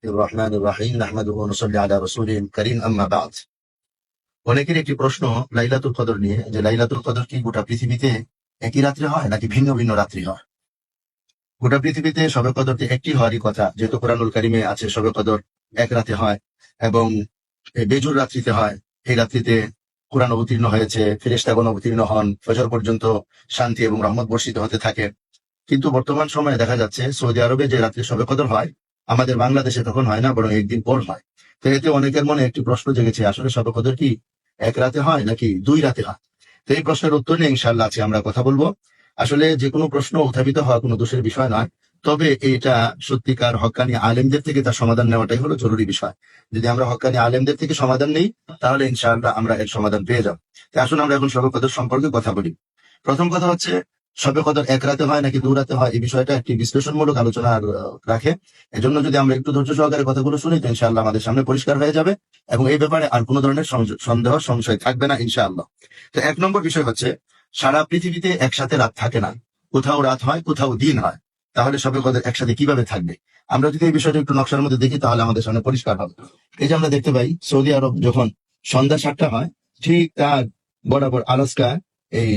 الرحمن الرحيم نحمده ونصلي على رسوله الكريم أما بعد অনেকের একটি প্রশ্ন লাইলাতুল কদর নিয়ে, যে লাইলাতুল কদর কি গোটা পৃথিবীতে একই রাত্রে হয় নাকি ভিন্ন ভিন্ন রাত্রি হয়। গোটা পৃথিবীতে শবে কদর একটি হওয়ারই কথা, যেহেতু কোরআনুল কারিমে আছে শবে কদর এক রাতে হয় এবং বেজুর রাত্রিতে হয়। এই রাত্রিতে কোরআন অবতীর্ণ হয়েছে, ফেরেশতাগণ অবতীর্ণ হন, ফজর পর্যন্ত শান্তি এবং রহমত বর্ষিত হতে থাকে। কিন্তু বর্তমান সময়ে দেখা যাচ্ছে সৌদি আরবে যে রাত্রে শবে কদর হয়, আমাদের বাংলাদেশে তখন হয় না, বরং একদিন পর হয়। তো এতে অনেকের মনে একটি প্রশ্ন জেগেছে, আসলে শবে কদর কি এক রাতে হয় নাকি দুই রাতে হয়। তো এই প্রশ্নের উত্তর নিয়ে ইনশাআল্লাহ আজকে আমরা কথা বলবো। আসলে যে কোনো প্রশ্ন উত্থাপিত হওয়া কোনো দোষের বিষয় নয়, তবে এটা সত্যিকার হক্কানি আলেমদের থেকে তার সমাধান নেওয়াটাই হলো জরুরি বিষয়। যদি আমরা হক্কানি আলেমদের থেকে সমাধান নেই, তাহলে ইনশাআল্লাহ আমরা এর সমাধান পেয়ে যাব। তো আসুন আমরা এখন শবে কদর সম্পর্কে কথা বলি। প্রথম কথা হচ্ছে, শবে কদর এক রাতে হয় নাকি দু রাতে হয়, এই বিষয়টা একটি বিশ্লেষণমূলক আলোচনা রাখে। এজন্য যদি আমরা একটু ধৈর্য সহকারে কথাগুলো শুনি, তো ইনশাআল্লাহ আমাদের সামনে পরিষ্কার হয়ে যাবে এবং এই ব্যাপারে আর কোনো ধরনের সন্দেহ সংশয় থাকবে না ইনশাআল্লাহ। তো এক নম্বর বিষয় হচ্ছে, সারা পৃথিবীতে একসাথে রাত থাকে না, কোথাও রাত হয় কোথাও দিন হয়। তাহলে শবে কদর একসাথে কিভাবে থাকবে? আমরা যদি এই বিষয়টা একটু নকশার মধ্যে দেখি, তাহলে আমাদের সামনে পরিষ্কার হবে। এই যে আমরা দেখতে পাই সৌদি আরব যখন সন্ধ্যা 7টা হয়, ঠিক তার বরাবর আলাস্কা এই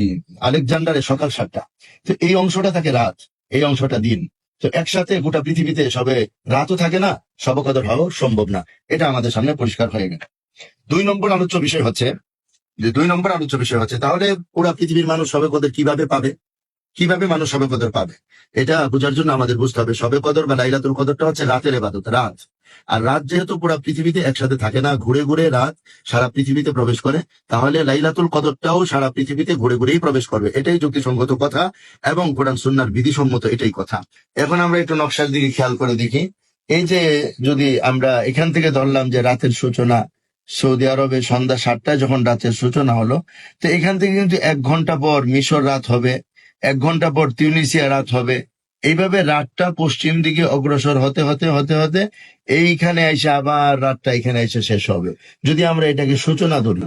আলেকজান্ডারে সকাল 7টা। তো এই অংশটা থাকে রাত, এই অংশটা দিন। তো একসাথে গোটা পৃথিবীতে সবে রাতও থাকে না, শবে কদর হওয়া সম্ভব না। এটা আমাদের সামনে পরিষ্কার হয়ে গেল। দুই নম্বর আলোচ্য বিষয় হচ্ছে তাহলে পুরা পৃথিবীর মানুষ শবে কদর কিভাবে পাবে? কিভাবে মানুষ শবে কদর পাবে? এটা বোঝার জন্য আমাদের বুঝতে হবে, শবে কদর বা লাইলাতুল কদরটা হচ্ছে রাতের ইবাদত, রাত। আর রাত যেহেতু পুরা পৃথিবীতে একসাথে থাকে না, ঘুরে ঘুরে রাত সারা পৃথিবীতে প্রবেশ করে, তাহলে লাইলাতুল কদরটাও সারা পৃথিবীতে ঘুরে ঘুরেই প্রবেশ করবে। এটাই যুক্তিসঙ্গত কথা এবং কোরআন সুন্নাহর বিধিসম্মত এটাই কথা। এখন আমরা একটু নকশার দিকে খেয়াল করে দেখি। এই যে যদি আমরা এখান থেকে ধরলাম যে রাতের সূচনা সৌদি আরবে সন্ধ্যা 7টায় যখন রাতের সূচনা হলো, তো এখান থেকে কিন্তু 1 ঘন্টা পর মিশর রাত হবে, 1 ঘন্টা পর তিউনিসিয়া রাত হবে। এইভাবে রাতটা পশ্চিম দিকে অগ্রসর হতে হতে হতে হতে এইখানে এসে আবার রাতটা এখানে এসে শেষ হবে। যদি আমরা এটাকে সূচনা ধরি,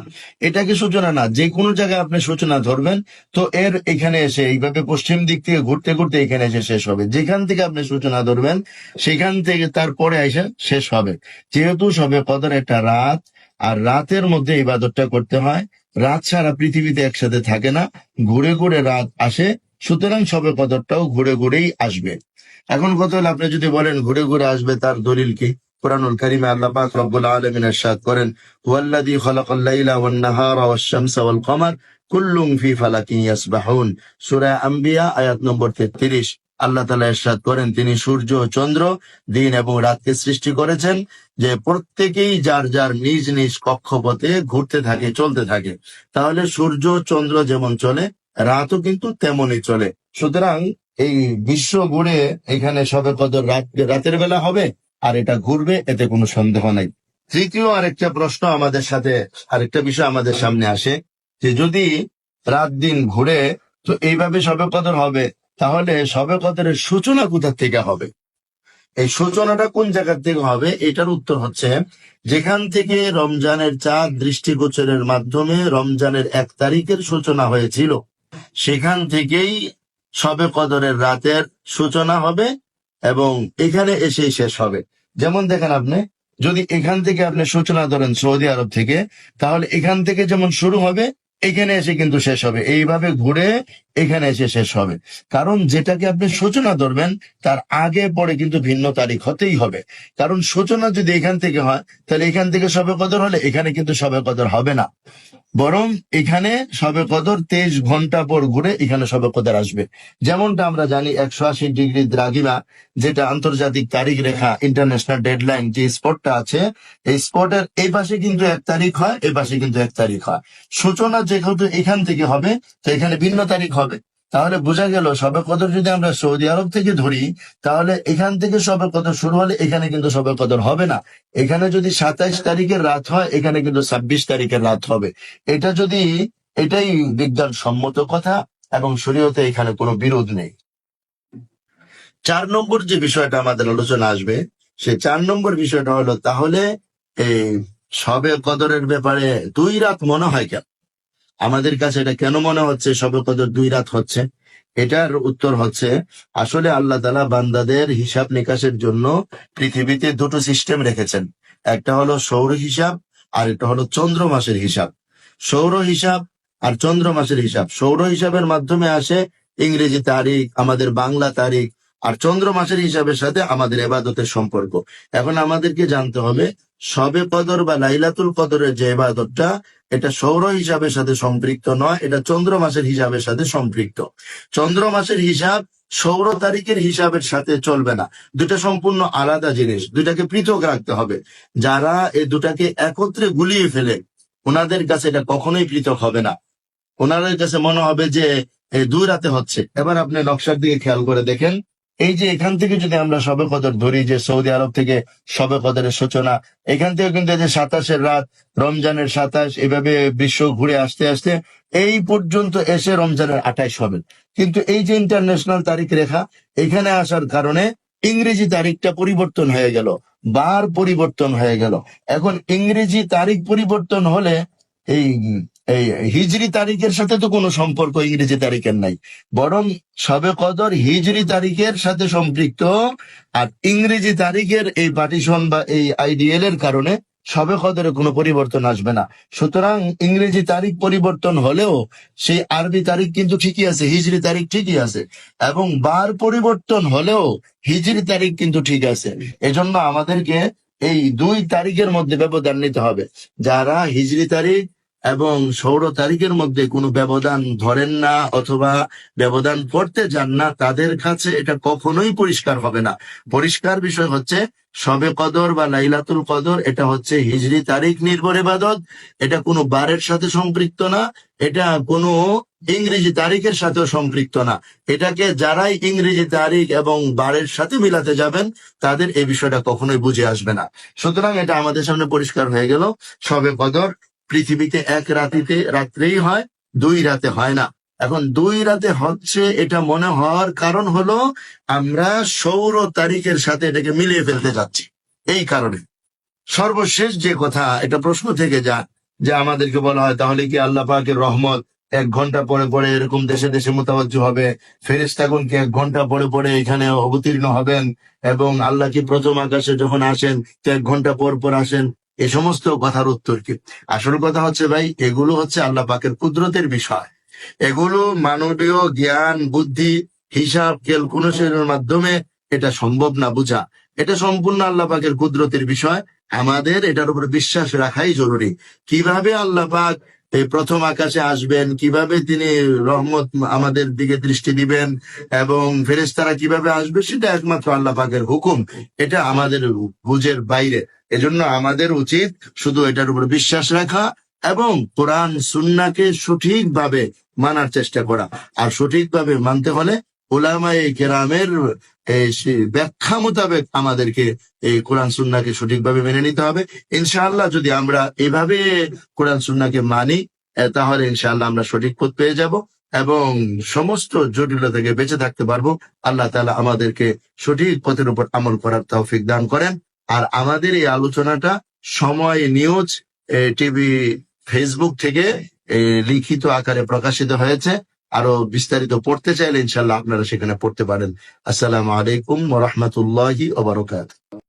এটাকে সূচনা না, যে কোনো জায়গায় আপনি সূচনা ধরবেন, তো এর এখানে এসে এইভাবে পশ্চিম দিক থেকে ঘুরতে ঘুরতে এখানে এসে শেষ হবে। যেখান থেকে আপনি সূচনা ধরবেন সেখান থেকে তারপরে এসে শেষ হবে। যেহেতু শবে কদর একটা রাত, আর রাতের মধ্যে ইবাদতটা করতে হয়, রাত সারা পৃথিবীতে একসাথে থাকে না, ঘুরে ঘুরে রাত আসে, সুতরাং শবে কদরটাও ঘুরে ঘুরেই আসবে। এখন কথা হলো, আপনি যদি বলেন ঘুরে ঘুরে আসবে, তার দলিল কি? কুরআনুল কারীমে আল্লাহ পাক রব্বুল আলামিন ইরশাদ করেন, হুয়াল্লাযী খালাকাল লাইলা ওয়ান নাহারা ওয়াশ শামসা ওয়াল কমার কুল্লুন ফি ফালাকিন ইয়াসবাহুন। সূরা আম্বিয়া আয়াত নম্বর 33। আল্লাহ তাআলা ইরশাদ করেন, তিনি সূর্য, চন্দ্র, দিন এবং রাতকে সৃষ্টি করেছেন, যে প্রত্যেকেই যার যার নিজ নিজ কক্ষপথে ঘুরতে থাকে, চলতে থাকে। তাহলে সূর্য চন্দ্র যেমন চলে, রাতও কিন্তু তেমনই চলে। সুতরাং এই বিশ্ব ঘুরে এখানে শবে কদর রাতের বেলা হবে আর এটা ঘুরবে, এতে কোনো সন্দেহ নাই। তৃতীয় আরেকটা প্রশ্ন আমাদের সাথে, আরেকটা বিষয় আমাদের সামনে আসে, যে যদি রাত দিন ঘুরে তো এইভাবে শবে কদর হবে, তাহলে শবে কদরের সূচনা কোথা থেকে হবে? এই সূচনাটা কোন জায়গা থেকে হবে? এটার উত্তর হচ্ছে, যেখান থেকে রমজানের চাঁদ দৃষ্টিগোচরের মাধ্যমে রমজানের 1 তারিখের সূচনা হয়েছিল, সেখান থেকেই শবে কদরের রাতের সূচনা হবে এবং এখানে এসেই শেষ হবে। যেমন দেখেন, আপনি যদি এখান থেকে আপনি সূচনা ধরেন সৌদি আরব থেকে, তাহলে এখান থেকে যেমন শুরু হবে এখানে এসে কিন্তু শেষ হবে, এইভাবে ঘুরে এখানে এসে শেষ হবে। কারণ যেটাকে আপনি সূচনা ধরবেন তার আগে পরে কিন্তু ভিন্ন তারিখ হতেই হবে। কারণ সূচনা যদি এখান থেকে হয়, তাহলে এখান থেকে শবে কদর হলে এখানে কিন্তু শবে কদর হবে না, বরং এখানে শবে কদর 23 ঘন্টা পর ঘুরে এখানে শবে কদর আসবে। যেমনটা আমরা জানি 180 ডিগ্রি দ্রাঘিমা, যেটা আন্তর্জাতিক তারিখ রেখা, ইন্টারন্যাশনাল ডেডলাইন, যে স্পটটা আছে, এই স্পটের এই পাশে কিন্তু 1 তারিখ হয়, এই পাশে কিন্তু 1 তারিখ হয়। সূচনা যেহেতু এখান থেকে হবে, তো এখানে ভিন্ন তারিখ হবে। তাহলে বোঝা গেল, শবে কদর যদি আমরা সৌদি আরব থেকে ধরি, তাহলে এখান থেকে শবে কদর শুরু হলে এখানে কিন্তু শবে কদর হবে না। এখানে যদি 27 তারিখের রাত হয়, এখানে কিন্তু 26 তারিখের রাত হবে। এটাই বিজ্ঞান সম্মত কথা এবং শরীয়তে এখানে কোনো বিরোধ নেই। 4 নম্বর যে বিষয়টা আমাদের আলোচনা আসবে, সে 4 নম্বর বিষয়টা হলো, তাহলে এই শবে কদরের ব্যাপারে 2 রাত মনে হয় কেন? আমাদের কাছে এটা কেন মনে হচ্ছে শবে কদর 2 রাত হচ্ছে? এটার উত্তর হচ্ছে, আসলে আল্লাহ তাআলা বান্দাদের হিসাব নিকাশের জন্য পৃথিবীতে দুটো সিস্টেম রেখেছেন। একটা হলো সৌর হিসাব, আর একটা হলো চন্দ্র মাসের হিসাব। সৌর হিসাব আর চন্দ্র মাসের হিসাব। সৌর হিসাবের মাধ্যমে আসে ইংরেজি তারিখ, আমাদের বাংলা তারিখ, আর চন্দ্র মাসের হিসাবের সাথে আমাদের ইবাদতের সম্পর্ক। এখন আমাদেরকে জানতে হবে, শবে কদর বা লাইলাতুল কদরের যে ইবাদতটা, এটা সৌর হিসাবের সাথে সম্পৃক্ত নয়, এটা চন্দ্র মাসের হিসাবের সাথে সম্পৃক্ত। চন্দ্র মাসের হিসাব সৌর তারিখের হিসাবের সাথে চলবে না। দুটা সম্পূর্ণ আলাদা জিনিস, দুটাকে পৃথক রাখতে হবে। যারা এই দুটাকে একত্রে গুলিয়ে ফেলে, ওনাদের কাছে এটা কখনোই পৃথক হবে না। ওনাদের কাছে মনে হবে যে এই 2 রাতে হচ্ছে। এবার আপনি নকশার দিকে খেয়াল করে দেখেন, এই যে এখান থেকে যদি আমরা শবে কদর ধরি, যে সৌদি আরব থেকে শবে কদরের সূচনা, এখান থেকে কিন্তু এই যে 27-এর রাত, রমজানের 27, এভাবে বিশ্ব ঘুরে আসতে আসতে এই পর্যন্ত এসে রমজানের 28 হবে। কিন্তু এই যে ইন্টারন্যাশনাল তারিখ রেখা, এখানে আসার কারণে ইংরেজি তারিখটা পরিবর্তন হয়ে গেল, বার পরিবর্তন হয়ে গেল। এখন ইংরেজি তারিখ পরিবর্তন হলে এই এই হিজরি তারিখের সাথে তো কোনো সম্পর্ক ইংরেজি তারিখের নাই, বরং শবে কদর হিজরি তারিখের সাথে সম্পৃক্ত। আর ইংরেজি তারিখের এই পার্টিশন বা এই আইডিএল এর কারণে শবে কদরে কোনো পরিবর্তন আসবে না। সুতরাং ইংরেজি তারিখ পরিবর্তন হলেও সেই আরবি তারিখ কিন্তু ঠিকই আছে, হিজরি তারিখ ঠিকই আছে, এবং বার পরিবর্তন হলেও হিজরি তারিখ কিন্তু ঠিক আছে। এজন্য আমাদেরকে এই 2 তারিখের মধ্যে ব্যবধান নিতে হবে। যারা হিজরি তারিখ এবং সৌর তারিখের মধ্যে কোনো ব্যবধান ধরেন না অথবা ব্যবধান করতে যান না, তাদের কাছে এটা কখনোই পরিষ্কার হবে না। পরিষ্কার বিষয় হচ্ছে, শবে কদর বা লাইলাতুল কদর এটা হচ্ছে হিজরি তারিখ নির্ভর ইবাদত। এটা কোনো বারের সাথে সম্পৃক্ত না, এটা কোনো ইংরেজি তারিখের সাথেও সম্পৃক্ত না। এটাকে যারাই ইংরেজি তারিখ এবং বারের সাথে মিলাতে যাবেন, তাদের এই বিষয়টা কখনোই বুঝে আসবে না। সুতরাং এটা আমাদের সামনে পরিষ্কার হয়ে গেল, শবে কদর পৃথিবীতে এক রাত্রেই হয়, 2 রাতে হয় না। এখন 2 রাতে হচ্ছে, এটা মনে হওয়ার কারণ হলো আমরা সৌর তারিখের সাথে এটাকে মিলিয়ে ফেলতে যাচ্ছি। এই কারণে সর্বশেষ যে কথা, এটা প্রশ্ন থেকে যায় যে আমাদেরকে বলা হয়, তাহলে কি আল্লাহ পাকের রহমত 1 ঘন্টা পরে পরে এরকম দেশে দেশে মোতাবজ্জো হবে? ফেরেশতাগণ কি 1 ঘন্টা পরে পরে এখানে অবতীর্ণ হবেন? এবং আল্লাহ কি প্রথম আকাশে যখন আসেন তো 1 ঘন্টা পর পর আসেন? এ সমস্ত কথার উত্তর কি? আসল কথা হচ্ছে ভাই, এগুলো হচ্ছে আল্লাহ পাকের কুদরতের বিষয়। এগুলো মানবীয় জ্ঞান, বুদ্ধি, হিসাব, ক্যালকুলেশনের মাধ্যমে এটা সম্ভব না বোঝা। এটা সম্পূর্ণ আল্লাহ পাকের কুদরতের বিষয়। আমাদের এটার উপর বিশ্বাস রাখাই জরুরি। কিভাবে আল্লাহ পাক এই প্রথম আকাশে আসবেন, কিভাবে তিনি রহমত আমাদের দিকে দৃষ্টি দিবেন, এবং ফেরেশতারা কিভাবে আসবে, সেটা একমাত্র আল্লাহ পাকের হুকুম। এটা আমাদের বুঝের বাইরে। এজন্য আমাদের উচিত শুধু এটার উপর বিশ্বাস রাখা এবং কোরআন সুন্নাহকে সঠিকভাবে মানার চেষ্টা করা। আর সঠিকভাবে মানতে হলে উলামায়ে কেরামের ব্যাখ্যা মোতাবেক আমাদেরকে এই কোরআন সুন্নাহকে সঠিকভাবে মেনে নিতে হবে। ইনশাআল্লাহ যদি আমরা এভাবে কোরআন সুন্নাহকে মানি, তাহলে ইনশাআল্লাহ আমরা সঠিক পথ পেয়ে যাব এবং সমস্ত জটিলতা থেকে বেঁচে থাকতে পারবো। আল্লাহ তাআলা আমাদেরকে সঠিক পথের উপর আমল করার তৌফিক দান করেন। আর আমাদের এই আলোচনাটা সময় নিউজ টিভি ফেসবুক থেকে লিখিত আকারে প্রকাশিত হয়েছে। আরো বিস্তারিত পড়তে চাইলে ইনশাআল্লাহ আপনারা সেখানে পড়তে পারেন। আসসালামু আলাইকুম ওয়া রাহমাতুল্লাহি ওয়া বারাকাতুহু।